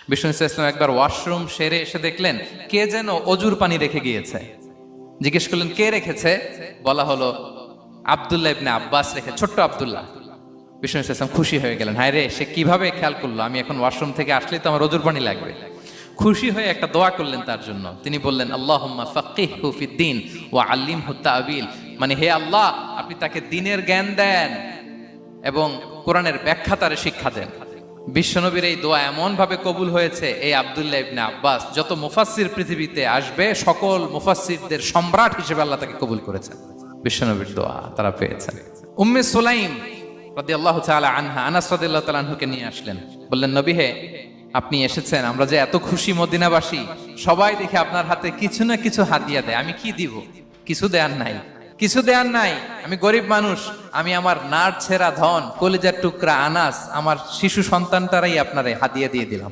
বিষ্ণু ইসলাম একবার ওয়াশরুম সেরে এসে দেখলেন কে যেন অজুর পানি রেখে গিয়েছে। জিজ্ঞেস করলেন কে রেখেছে? বলা হলো আব্দুল্লাহ ইবনে আব্বাস রেখে, ছোট্ট আব্দুল্লাহ। বিষ্ণু ইসলাম খুশি হয়ে গেলেন, হায় রে, সে কিভাবে খেয়াল করলো, আমি এখন ওয়াশরুম থেকে আসলেই তো আমার অজুর পানি লাগবে। খুশি হয়ে একটা দোয়া করলেন তার জন্য। তিনি বললেন আল্লাহুম্মা ফাক্কিহহু ফিদ্দীন ওয়া আল্লিমহু তা'বীল, মানে হে আল্লাহ, আপনি তাকে দ্বীনের জ্ঞান দেন এবং কোরআনের ব্যাখ্যা তারে শিক্ষা দেন। বিশ্বনবীর এই দোয়া এমন ভাবে কবুল হয়েছে, এই আব্দুল্লাহ ইবনে আব্বাস যত মুফাসসির পৃথিবীতে আসবে সকল মুফাসসিরদের সম্রাট হিসেবে আল্লাহ তাকে কবুল করেছেন। বিশ্বনবীর দোয়া তারা পেয়েছেন। উম্মে সুলাইম রাদিয়াল্লাহু তাআলা আনহা, আনাস রাদিয়াল্লাহু তাআলা আনহুকে নিয়ে আসলেন, বললেন নবী হে, আপনি এসেছেন, আমরা যে এত খুশি মদিনাবাসী, সবাই দেখে আপনার হাতে কিছু না কিছু হাদিয়া দেয়, আমি কি দিব? কিছু দেয়ার নাই, কিছু দেয়ার নাই, আমি গরিব মানুষ, আমি আমার নার ছেঁড়া ধন, কলিজার টুকরা আনাস, আমার শিশু সন্তানটারাই আপনারে হাদিয়া দিয়ে দিলাম।